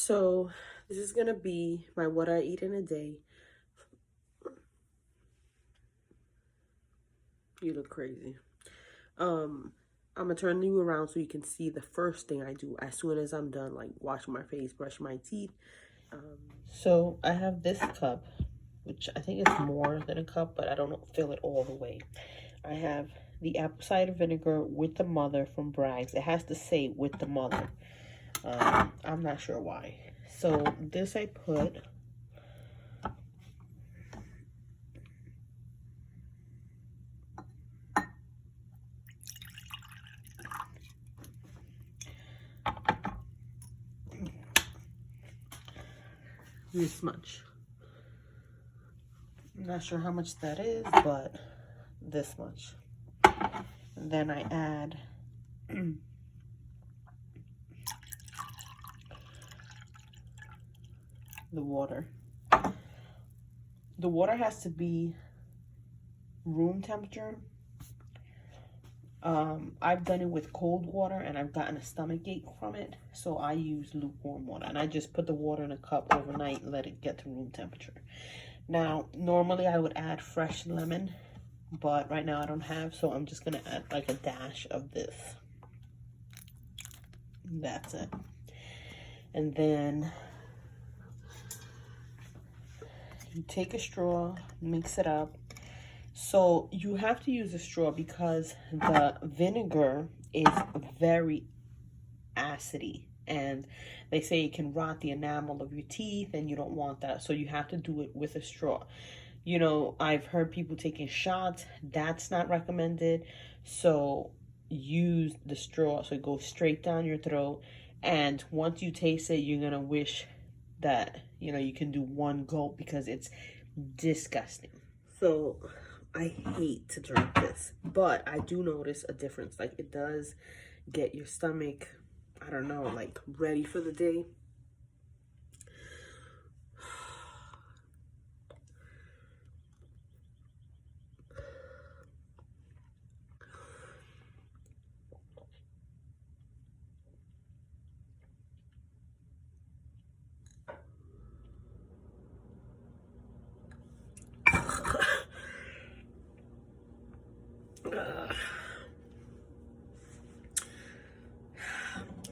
So this is gonna be my what I eat in a day. You look crazy. I'm gonna turn you around so you can see the first thing I do as soon as I'm done, like washing my face, brushing my teeth. So I have this cup, which I think is more than a cup, but I don't fill it all the way. I have the apple cider vinegar with the mother from Bragg's. It has to say with the mother. I'm not sure why. So this I put. This much. I'm not sure how much that is, but this much. And then I add the water. The water has to be room temperature. I've done it with cold water and I've gotten a stomach ache from it, so I use lukewarm water, and I just put the water in a cup overnight and let it get to room temperature. Now, normally I would add fresh lemon, but right now I don't have, so I'm just gonna add like a dash of this. That's it. And then you take a straw, mix it up. So you have to use a straw because the vinegar is very acidy, and they say it can rot the enamel of your teeth, and you don't want that. So you have to do it with a straw. You know, I've heard people taking shots. That's not recommended. So use the straw so it goes straight down your throat. And once you taste it, you're going to wish that, you know, you can do one gulp because it's disgusting. So I hate to drink this, but I do notice a difference. Like, it does get your stomach, I don't know, like ready for the day.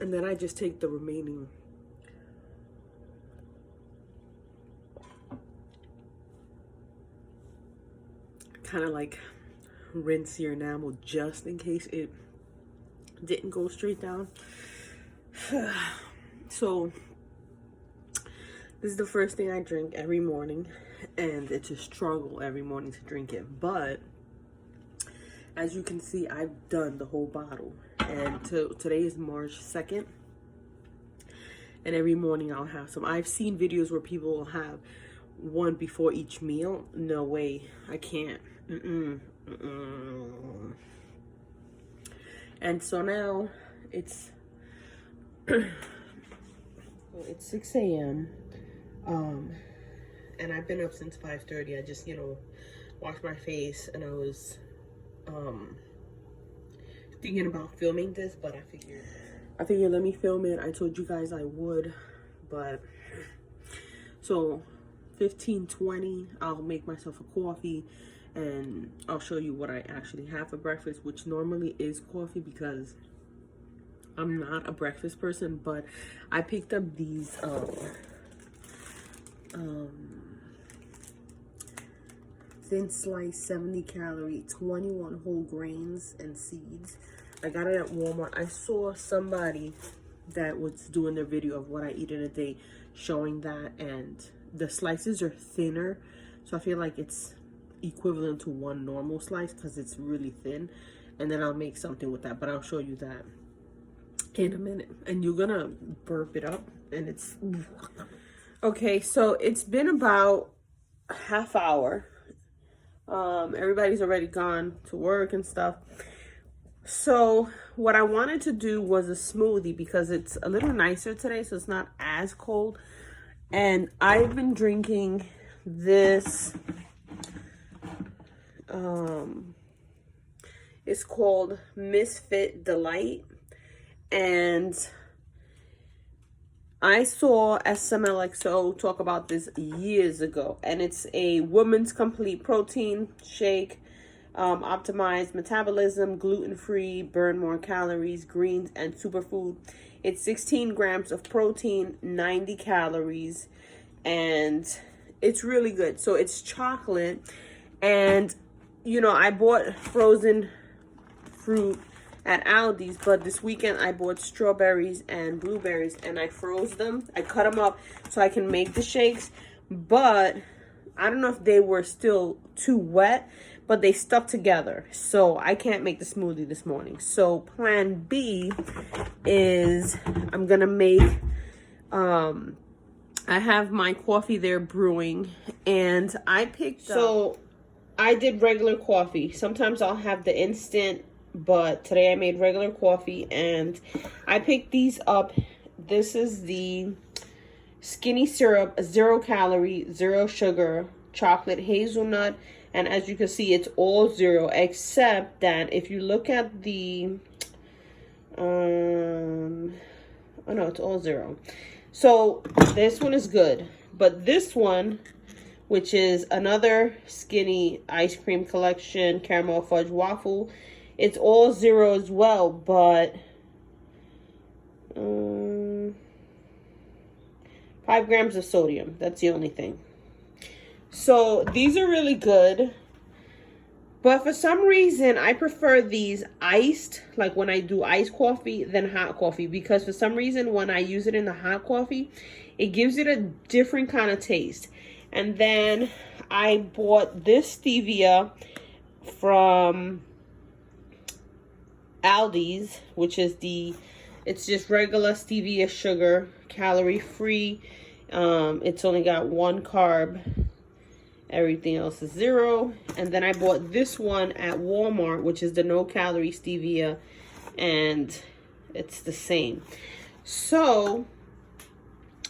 And then I just take the remaining kind of like rinse your enamel just in case it didn't go straight down. So this is the first thing I drink every morning, and it's a struggle every morning to drink it. But as you can see, I've done the whole bottle, and today is March 2nd, and every morning I'll have some. I've seen videos where people will have one before each meal. No way, I can't. And so now it's it's 6 a.m. And I've been up since 5:30. I just, you know, washed my face, and I was thinking about filming this, but I figured let me film it. I told you guys I would, but so 15-20, I'll make myself a coffee, and I'll show you what I actually have for breakfast, which normally is coffee because I'm not a breakfast person. But I picked up these thin slice 70 calorie 21 whole grains and seeds. I got it at Walmart. I saw somebody that was doing their video of what I eat in a day showing that, and the slices are thinner, so I feel like it's equivalent to one normal slice because it's really thin. And then I'll make something with that, but I'll show you that in a minute. And you're gonna burp it up, and it's okay. So it's been about half hour. Everybody's already gone to work and stuff. So what I wanted to do was a smoothie because it's a little nicer today, so it's not as cold. And I've been drinking this, it's called Misfit Delight. And I saw SMLXO talk about this years ago, and it's a woman's complete protein shake. Optimized metabolism, gluten-free, burn more calories, greens, and superfood. It's 16 grams of protein, 90 calories, and it's really good. So it's chocolate, and you know, I bought frozen fruit at Aldi's, but this weekend I bought strawberries and blueberries, and I froze them. I cut them up so I can make the shakes, but I don't know if they were still too wet, but they stuck together, so I can't make the smoothie this morning. So plan B is I'm gonna make I have my coffee there brewing, and I picked up, so I did regular coffee. Sometimes I'll have the instant, but today I made regular coffee, and I picked these up. This is the Skinny Syrup, 0 calorie, 0 sugar, chocolate hazelnut, and as you can see, it's all 0, except that if you look at the, oh no, it's all 0. So this one is good, but this one, which is another Skinny ice cream collection, caramel fudge waffle, it's all 0 as well, but 5 grams of sodium. That's the only thing. So these are really good, but for some reason I prefer these iced, like when I do iced coffee, than hot coffee, because for some reason when I use it in the hot coffee, it gives it a different kind of taste. And then I bought this stevia from Aldi's, which is it's just regular stevia sugar, calorie free. It's only got 1 carb. Everything else is 0. And then I bought this one at Walmart, which is the no calorie stevia, and it's the same. So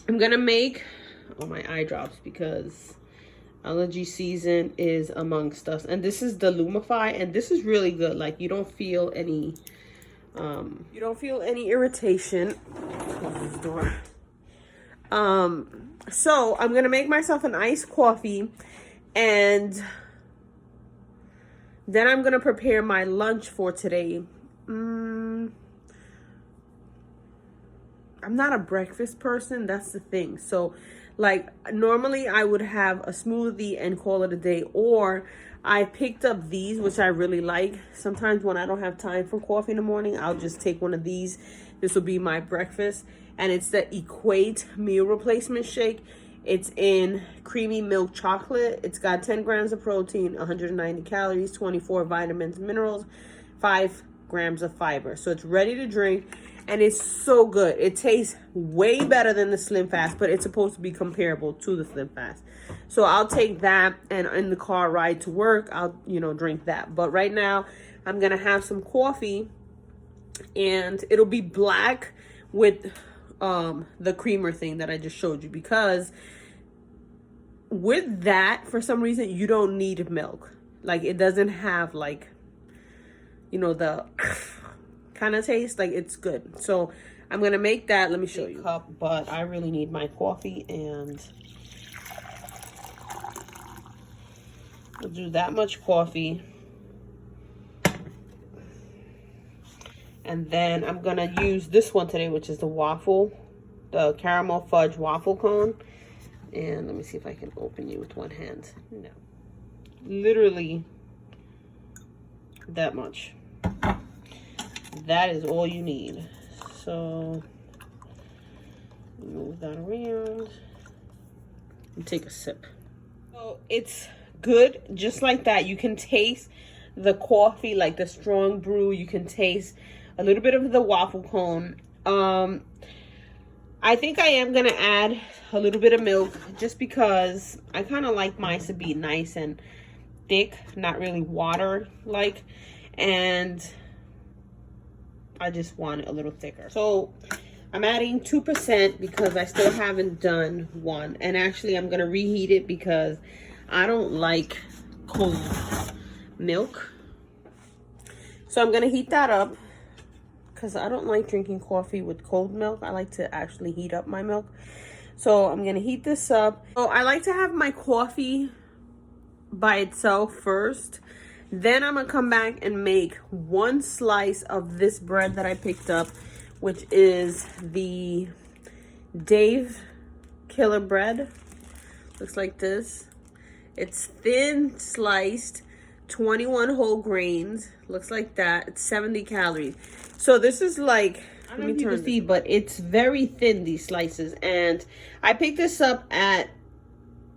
I'm gonna make my eye drops because allergy season is amongst us. And this is the Lumify, and this is really good. Like, you don't feel any irritation. Close this door. So I'm gonna make myself an iced coffee, and then I'm gonna prepare my lunch for today. I'm not a breakfast person, that's the thing. So like normally I would have a smoothie and call it a day, or I picked up these, which I really like. Sometimes when I don't have time for coffee in the morning, I'll just take one of these. This will be my breakfast, and it's the Equate meal replacement shake. It's in creamy milk chocolate. It's got 10 grams of protein, 190 calories, 24 vitamins, minerals, 5 grams of fiber. So it's ready to drink, and it's so good. It tastes way better than the Slim Fast, but it's supposed to be comparable to the Slim Fast. So I'll take that, and in the car ride to work, I'll, drink that. But right now, I'm going to have some coffee, and it'll be black with the creamer thing that I just showed you, because with that, for some reason, you don't need milk. Like, it doesn't have like, the kind of taste. Like, it's good. So I'm gonna make that. Let me show you. But I really need my coffee, and I'll do that much coffee. And then I'm gonna use this one today, which is the caramel fudge waffle cone. And let me see if I can open you with one hand. No. Literally that much. That is all you need. So move that around and take a sip. So it's good just like that. You can taste the coffee, like the strong brew. You can taste a little bit of the waffle cone. I think I am gonna add a little bit of milk, just because I kind of like mine to be nice and thick, not really water like, and I just want it a little thicker. So I'm adding 2% because I still haven't done 1, and actually I'm gonna reheat it because I don't like cold milk. So I'm gonna heat that up. because I don't like drinking coffee with cold milk. I like to actually heat up my milk. So I'm gonna heat this up. So I like to have my coffee by itself first. Then I'm gonna come back and make one slice of this bread that I picked up, which is the Dave Killer bread. Looks like this. It's thin sliced, 21 whole grains. Looks like that. It's 70 calories. So this is like, I don't know if you can see, but it's very thin, these slices. And I picked this up at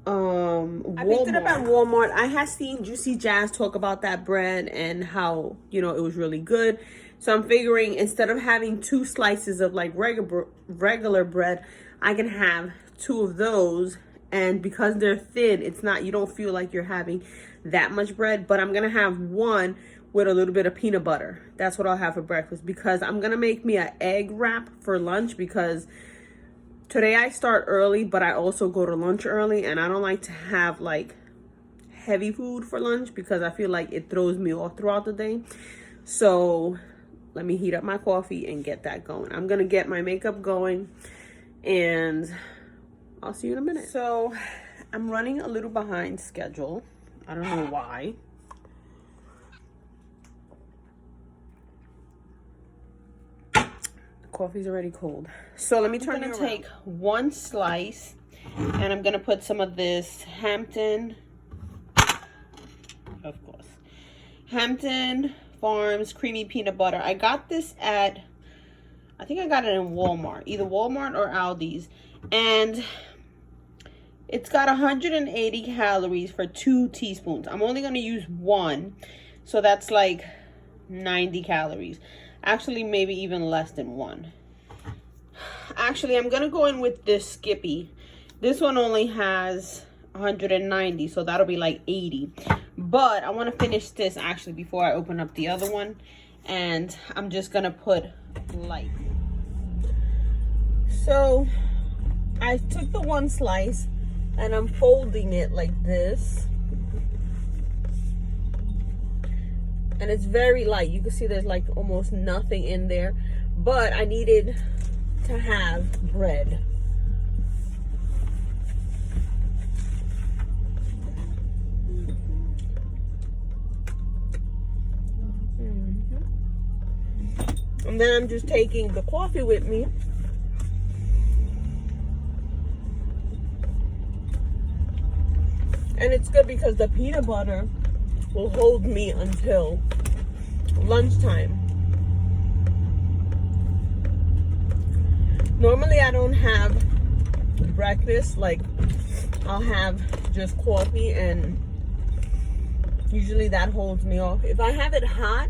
Walmart. I picked it up at Walmart. I had seen Juicy Jazz talk about that bread and how, you know, it was really good. So I'm figuring instead of having 2 slices of like regular bread, I can have 2 of those. And because they're thin, it's not, you don't feel like you're having that much bread. But I'm gonna have one with a little bit of peanut butter. That's what I'll have for breakfast, because I'm gonna make me an egg wrap for lunch, because today I start early, but I also go to lunch early, and I don't like to have like heavy food for lunch because I feel like it throws me off throughout the day. So let me heat up my coffee and get that going. I'm gonna get my makeup going and I'll see you in a minute. So I'm running a little behind schedule. I don't know why. Coffee's already cold. So let me turn it around. I'm gonna take one slice and I'm gonna put some of this Hampton, of course, Hampton Farms creamy peanut butter. I got this at, I think I got it in Walmart, either Walmart or Aldi's, and it's got 180 calories for 2 teaspoons. I'm only gonna use 1, so that's like 90 calories. Actually, maybe even less than 1. Actually, I'm gonna go in with this Skippy. This one only has 190, so that'll be like 80. But I want to finish this actually before I open up the other one, and I'm just gonna put light. So I took the 1 slice and I'm folding it like this. And it's very light. You can see there's like almost nothing in there. But I needed to have bread. And then I'm just taking the coffee with me. And it's good because the peanut butter will hold me until lunchtime. Normally I don't have breakfast, like I'll have just coffee, and usually that holds me off. If I have it hot,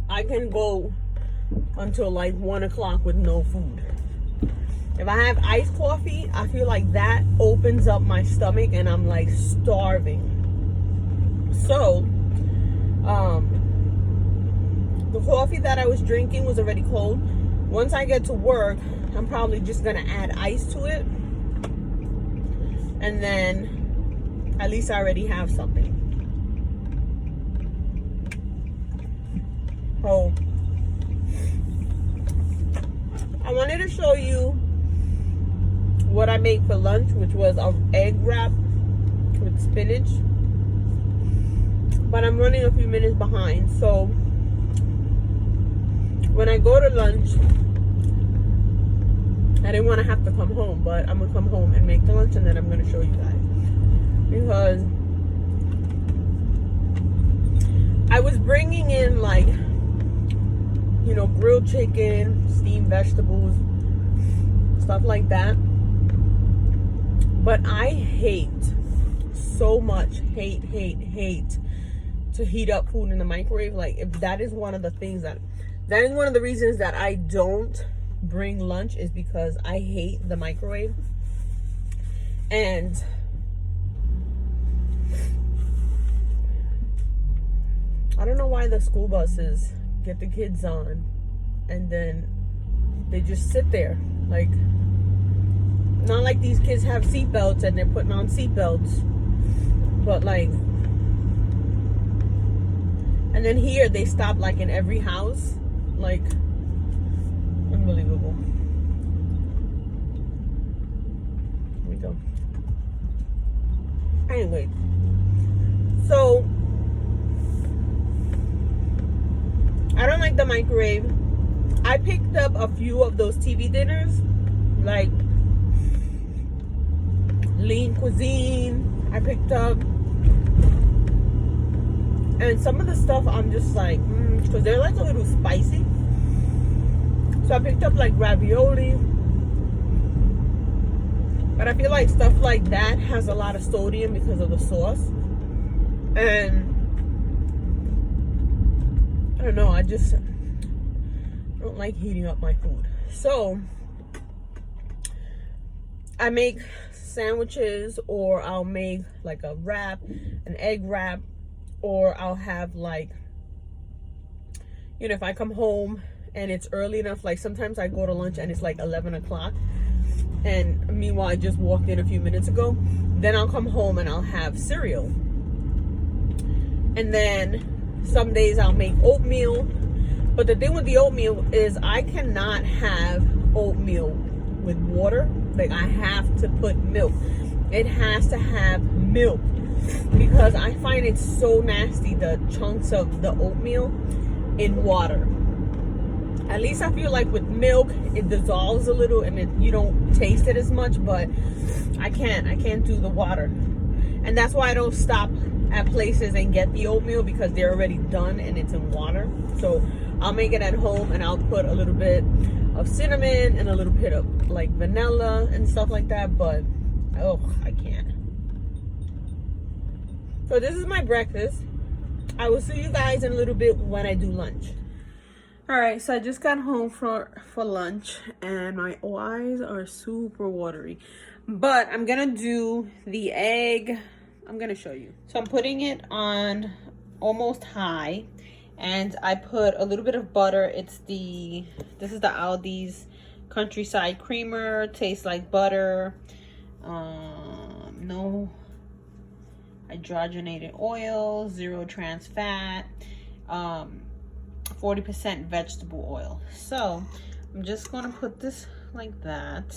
I can go until like 1 o'clock with no food. If I have iced coffee, I feel like that opens up my stomach and I'm like starving. So, the coffee that I was drinking was already cold. Once I get to work, I'm probably just gonna add ice to it. And then at least I already have something. Oh, I wanted to show you what I made for lunch, which was an egg wrap with spinach. But I'm running a few minutes behind, so when I go to lunch, I didn't want to have to come home, but I'm gonna come home and make the lunch, and then I'm gonna show you guys, because I was bringing in like, you know, grilled chicken, steamed vegetables, stuff like that. But I hate so much, hate to heat up food in the microwave. Like, if that is one of the things that is one of the reasons that I don't bring lunch, is because I hate the microwave. And I don't know why the school buses get the kids on and then they just sit there. Like, not like these kids have seatbelts and they're putting on seatbelts, but like, and then here they stop like in every house. like unbelievable. Here we go. Anyway, so I don't like the microwave. I picked up a few of those TV dinners, like Lean Cuisine. I picked up, and some of the stuff I'm just like, because they're like a little spicy. So I picked up like ravioli, but I feel like stuff like that has a lot of sodium because of the sauce, and I don't know, I just don't like heating up my food. So I make sandwiches, or I'll make like a wrap, an egg wrap, or I'll have like, you know, if I come home and it's early enough, like sometimes I go to lunch and it's like 11 o'clock, and meanwhile I just walked in a few minutes ago, then I'll come home and I'll have cereal. And then some days I'll make oatmeal. But the thing with the oatmeal is I cannot have oatmeal with water. Like, I have to put milk. It has to have milk, because I find it so nasty, the chunks of the oatmeal in water. At least I feel like with milk it dissolves a little and you don't taste it as much, but I can't do the water. And that's why I don't stop at places and get the oatmeal, because they're already done and it's in water. So I'll make it at home, and I'll put a little bit of cinnamon and a little bit of like vanilla and stuff like that, but oh, I can't. So this is my breakfast. I will see you guys in a little bit when I do lunch. All right, so I just got home for lunch, and my eyes are super watery, but I'm gonna do the egg. I'm gonna show you. So I'm putting it on almost high, and I put a little bit of butter. This is the Aldi's Countryside Creamer. Tastes like butter. No hydrogenated oil, 0 trans fat, 40% vegetable oil. So I'm just gonna put this like that.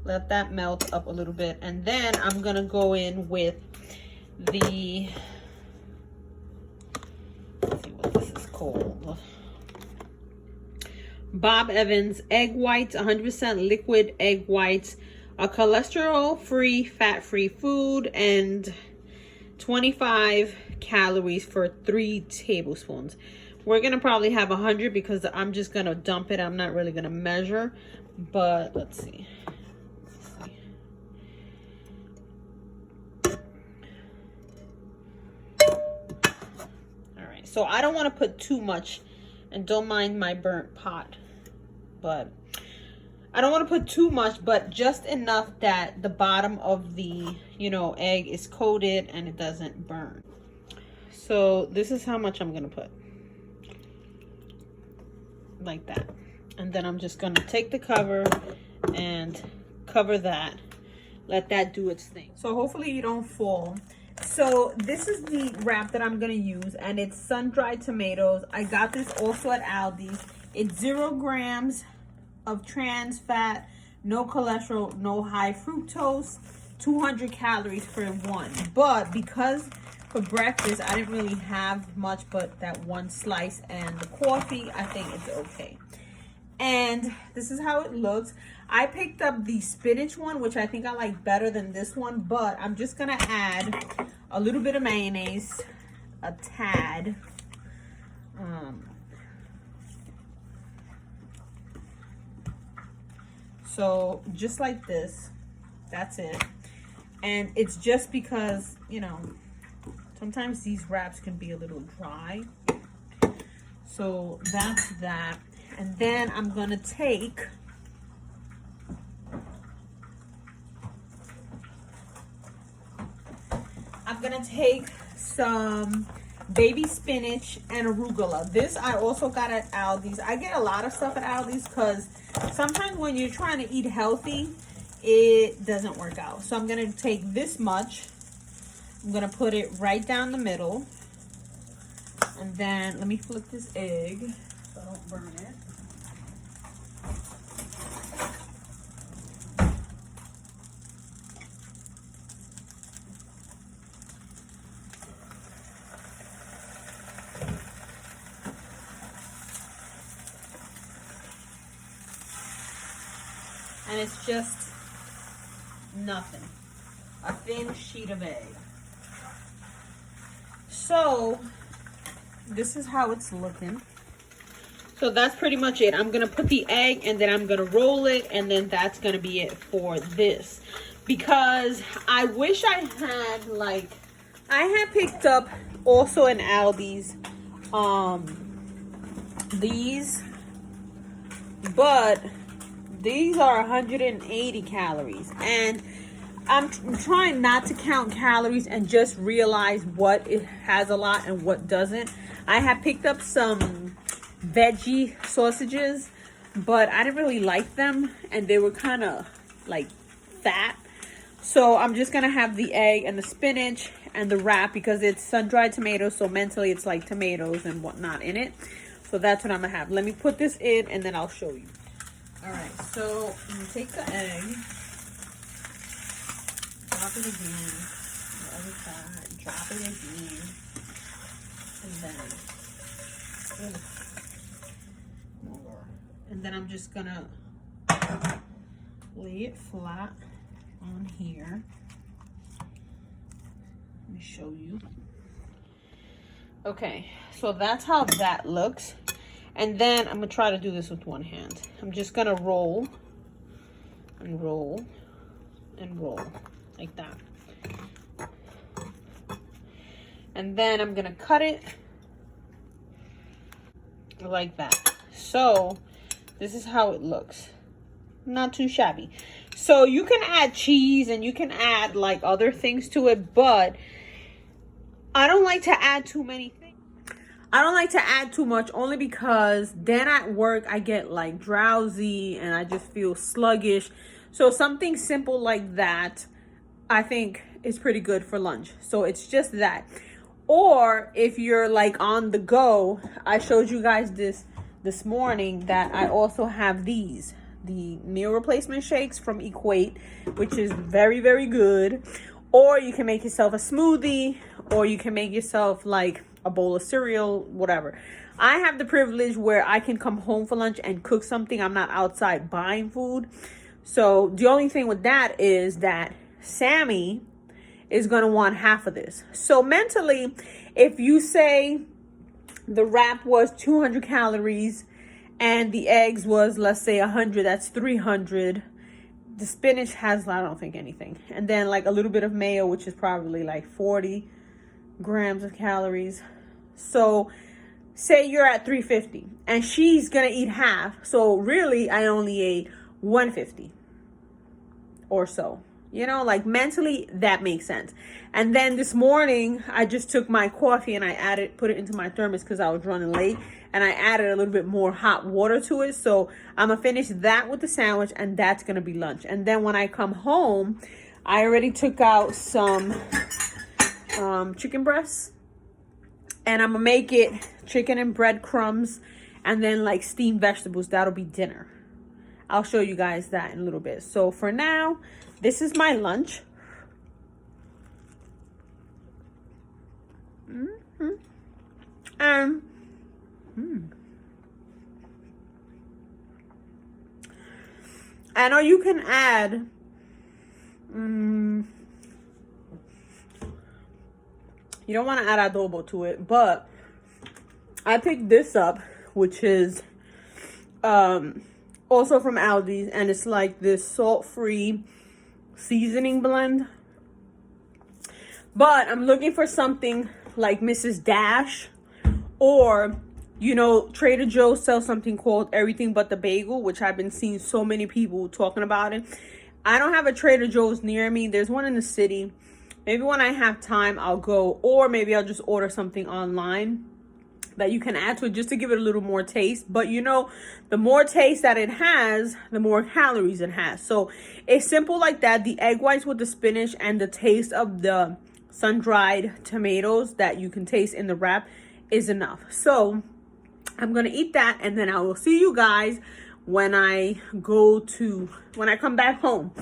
Let that melt up a little bit, and then I'm gonna go in with the, let's see what this is called, Bob Evans egg whites, 100% liquid egg whites, a cholesterol-free, fat-free food, and 25 calories for 3 tablespoons. We're gonna probably have 100 because I'm just gonna dump it. I'm not really gonna measure, but let's see. So I don't want to put too much, and don't mind my burnt pot, but I don't want to put too much, but just enough that the bottom of the, you know, egg is coated and it doesn't burn. So this is how much I'm going to put. Like that. And then I'm just going to take the cover and cover that. Let that do its thing. So hopefully you don't fall. So this is the wrap that I'm gonna use, and it's sun-dried tomatoes. I got this also at Aldi's. It's 0 grams of trans fat, no cholesterol, no high fructose, 200 calories for one. But because for breakfast I didn't really have much but that one slice and the coffee, I think it's okay. And this is how it looks. I picked up the spinach one, which I think I like better than this one, but I'm just gonna add a little bit of mayonnaise, a tad. So just like this, that's it. And it's just because, you know, sometimes these wraps can be a little dry. So that's that. And then I'm gonna take some baby spinach and arugula. This I also got at Aldi's. I get a lot of stuff at Aldi's because sometimes when you're trying to eat healthy, it doesn't work out. So I'm gonna take this much. I'm gonna put it right down the middle. And then let me flip this egg so I don't burn it. And it's just nothing. A thin sheet of egg. So, this is how it's looking. So that's pretty much it. I'm going to put the egg and then I'm going to roll it. And then that's going to be it for this. Because I wish I had like... I had picked up also in Aldi's these. But... these are 180 calories, and I'm trying not to count calories and just realize what it has a lot and what doesn't. I have picked up some veggie sausages, but I didn't really like them, and they were kind of like fat. So I'm just gonna have the egg and the spinach and the wrap because it's sun-dried tomatoes, so mentally it's like tomatoes and whatnot in it. So that's what I'm gonna have. Let me put this in and then I'll show you. Alright, so you take the egg, drop it again, the other side, drop it again, and then more. And then I'm just gonna lay it flat on here. Let me show you. Okay, so that's how that looks. And then I'm going to try to do this with one hand. I'm just going to roll and roll and roll like that. And then I'm going to cut it like that. So this is how it looks. Not too shabby. So you can add cheese and you can add like other things to it, but I don't like to add too many things. I don't like to add too much only because then at work I get like drowsy and I just feel sluggish. So something simple like that I think is pretty good for lunch. So it's just that. Or if you're like on the go, I showed you guys this morning that I also have these. The meal replacement shakes from Equate, which is very, very good. Or you can make yourself a smoothie, or you can make yourself like a bowl of cereal, whatever. I have the privilege where I can come home for lunch and cook something. I'm not outside buying food. So the only thing with that is that Sammy is going to want half of this. So mentally, if you say the wrap was 200 calories and the eggs was, let's say 100, that's 300. The spinach has, I don't think anything. And then like a little bit of mayo, which is probably like 40 grams of calories. So say you're at 350 and she's gonna eat half. So really I only ate 150 or so. You know, like mentally that makes sense. And then this morning I just took my coffee and I put it into my thermos because I was running late, and I added a little bit more hot water to it. So I'm gonna finish that with the sandwich, and that's gonna be lunch. And then when I come home, I already took out some chicken breasts, and I'm gonna make it chicken and breadcrumbs and then like steamed vegetables. That'll be dinner. I'll show you guys that in a little bit. So for now, this is my lunch. I know you can add you don't want to add adobo to it, but I picked this up, which is also from Aldi's, and it's like this salt-free seasoning blend. But I'm looking for something like Mrs. Dash, or you know, Trader Joe's sells something called Everything But the Bagel, which I've been seeing so many people talking about it. I don't have a Trader Joe's near me. There's one in the city. Maybe when I have time, I'll go, or maybe I'll just order something online that you can add to it just to give it a little more taste. But you know, the more taste that it has, the more calories it has. So it's simple like that. The egg whites with the spinach and the taste of the sun-dried tomatoes that you can taste in the wrap is enough. So I'm gonna eat that, and then I will see you guys when I come back home.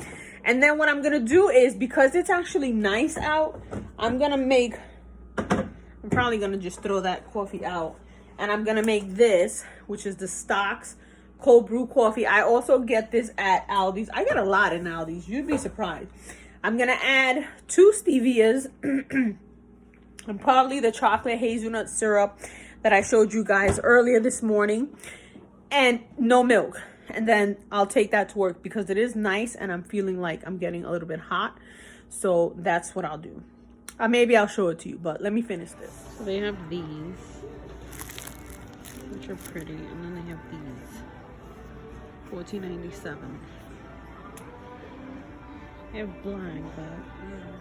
And then what I'm gonna do is, because it's actually nice out, I'm probably gonna just throw that coffee out, and I'm gonna make this, which is the Stocks cold brew coffee. I also get this at Aldi's. I get a lot in Aldi's, you'd be surprised. I'm gonna add 2 stevias and probably the chocolate hazelnut syrup that I showed you guys earlier this morning, and no milk. And then I'll take that to work because it is nice and I'm feeling like I'm getting a little bit hot. So that's what I'll do. Maybe I'll show it to you, but let me finish this. So they have these, which are pretty, and then they have these, $14.97. They have black, but yeah.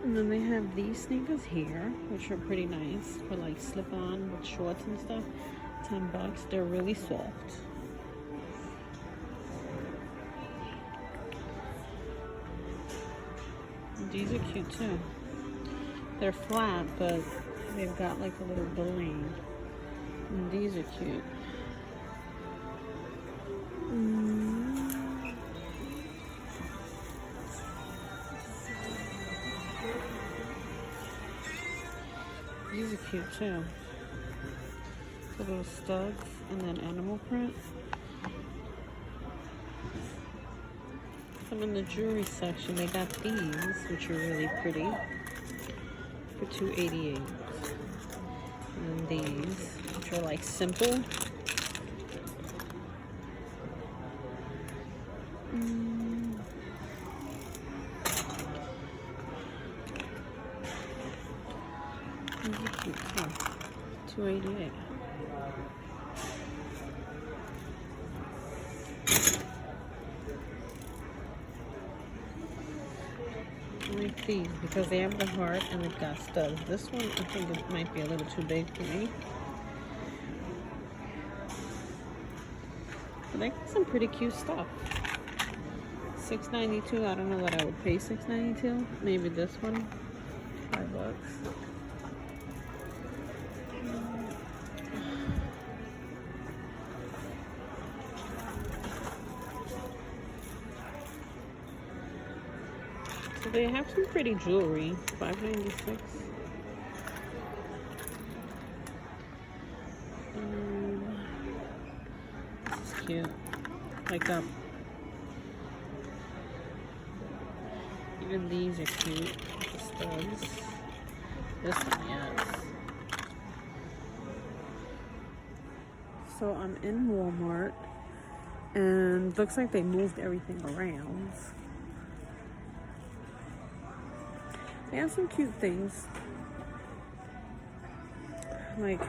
And then they have these sneakers here, which are pretty nice for like slip on with shorts and stuff. $10. They're really soft. And these are cute too. They're flat, but they've got like a little bling. And these are cute. These are cute too. The little studs and then animal print. Some in the jewelry section, they got these, which are really pretty, for $2.88. And then these, which are like simple. These are cute too. $2.88. I like these because they have the heart and they've got studs. This one, I think it might be a little too big for me. But they got some pretty cute stuff. $6.92. I don't know what I would pay $6.92. Maybe this one, $5. So they have some pretty jewelry. $5.96. This is cute. Like even these are cute. The studs. This one, yes. So I'm in Walmart, and looks like they moved everything around. They have some cute things, like,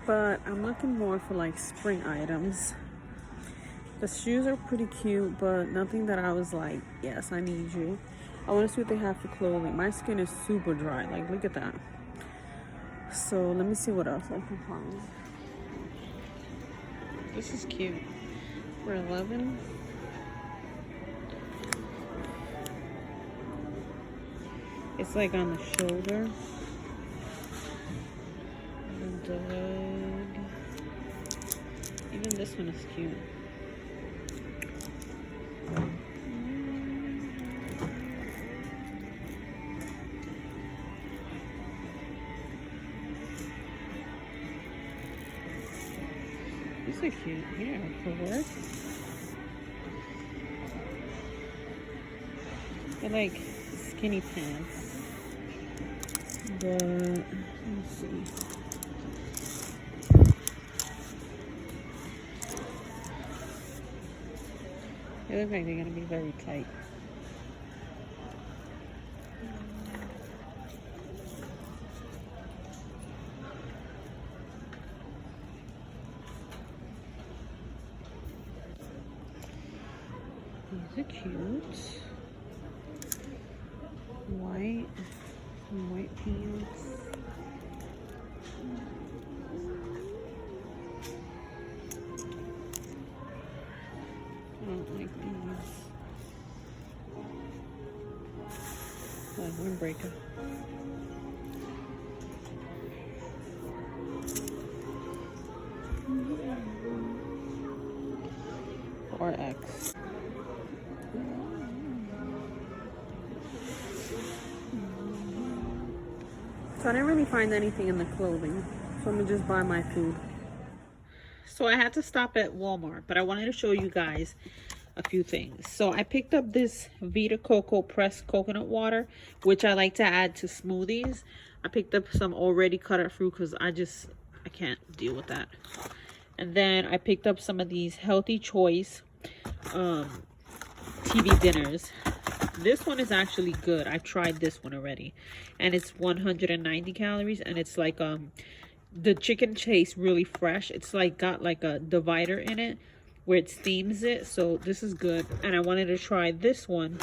but I'm looking more for like spring items. The shoes are pretty cute, but nothing that I was like, yes, I need you. I want to see what they have for clothing. My skin is super dry. Like, look at that. So let me see what else I can find. This is cute. For $11. It's like on the shoulder. And even this one is cute. These are cute. Yeah, for work. They're like skinny pants. But let's see. They look like they're gonna be very tight. These are cute. White pants. I don't like these. can break it. Or X. So I didn't really find anything in the clothing, so I'm gonna just buy my food. So I had to stop at Walmart, but I wanted to show you guys a few things. So I picked up this Vita Coco pressed coconut water, which I like to add to smoothies. I picked up some already cut up fruit because I can't deal with that. And then I picked up some of these Healthy Choice TV dinners. This one is actually good. I tried this one already, and it's 190 calories, and it's like the chicken tastes really fresh. It's like got like a divider in it where it steams it, so this is good. And I wanted to try this one,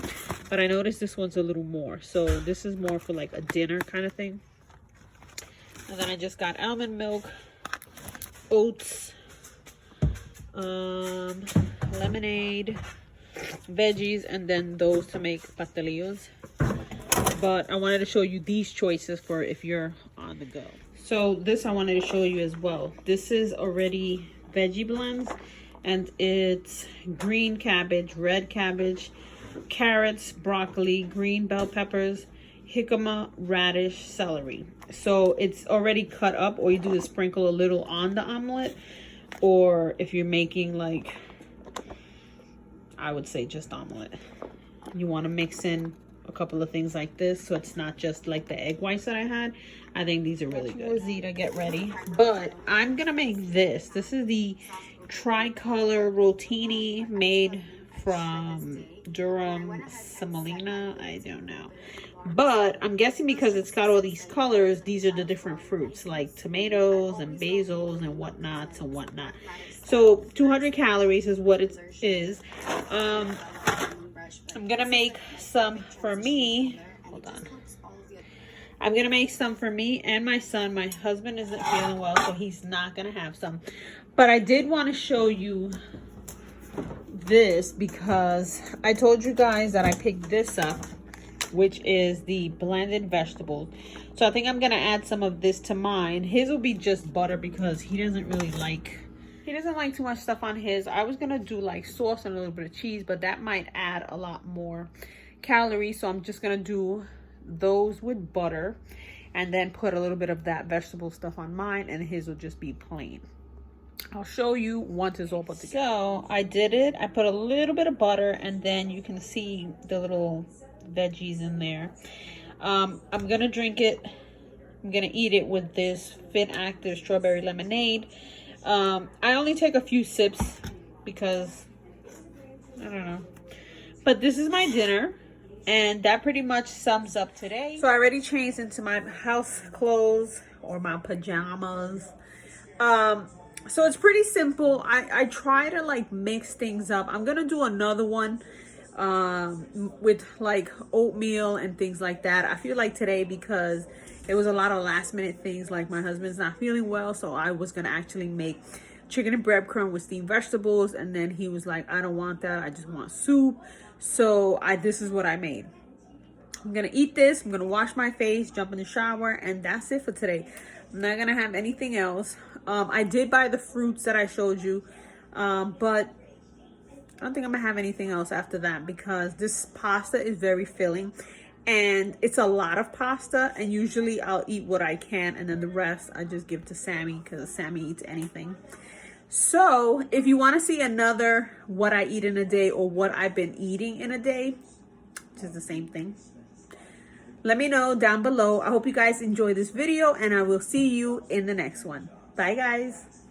but I noticed this one's a little more, so this is more for like a dinner kind of thing. And then I just got almond milk, oats, lemonade, veggies, and then those to make pastelillos. But I wanted to show you these choices for if you're on the go. So this I wanted to show you as well. This is already veggie blends, and it's green cabbage, red cabbage, carrots, broccoli, green bell peppers, jicama, radish, celery. So it's already cut up. All you do is sprinkle a little on the omelet, or if you're making like, I would say just omelet, you want to mix in a couple of things like this, so it's not just like the egg whites that I had. I think these are really good. Zita, get ready. But I'm gonna make this. This is the tricolor rotini made from Durham semolina. I don't know, but I'm guessing because it's got all these colors, these are the different fruits like tomatoes and basils and whatnots and whatnot. So 200 calories is what it is. I'm gonna make some for me. Hold on. I'm gonna make some for me and my son. My husband isn't feeling well, so he's not gonna have some. But I did want to show you this because I told you guys that I picked this up, which is the blended vegetables. So I think I'm gonna add some of this to mine. His will be just butter because he doesn't like too much stuff on his. I was gonna do like sauce and a little bit of cheese, but that might add a lot more calories, so I'm just gonna do those with butter and then put a little bit of that vegetable stuff on mine, and his will just be plain. I'll show you once it's all put together. So I did it. I put a little bit of butter, and then you can see the little veggies in there. I'm gonna drink it. I'm gonna eat it with this Fit Active strawberry lemonade. I only take a few sips because I don't know. But this is my dinner, and that pretty much sums up today. So I already changed into my house clothes or my pajamas. So it's pretty simple. I try to like mix things up. I'm gonna do another one with like oatmeal and things like that. I feel like today, because it was a lot of last minute things, like my husband's not feeling well, so I was gonna actually make chicken and breadcrumb with steamed vegetables, and then he was like, I don't want that, I just want soup. So this is what I made. I'm gonna eat this, I'm gonna wash my face, jump in the shower, and that's it for today. I'm not gonna have anything else. I did buy the fruits that I showed you, but I don't think I'm gonna have anything else after that because this pasta is very filling. And it's a lot of pasta, and usually I'll eat what I can, and then the rest I just give to Sammy because Sammy eats anything. So if you want to see another what I eat in a day or what I've been eating in a day, which is the same thing, let me know down below. I hope you guys enjoy this video, and I will see you in the next one. Bye guys.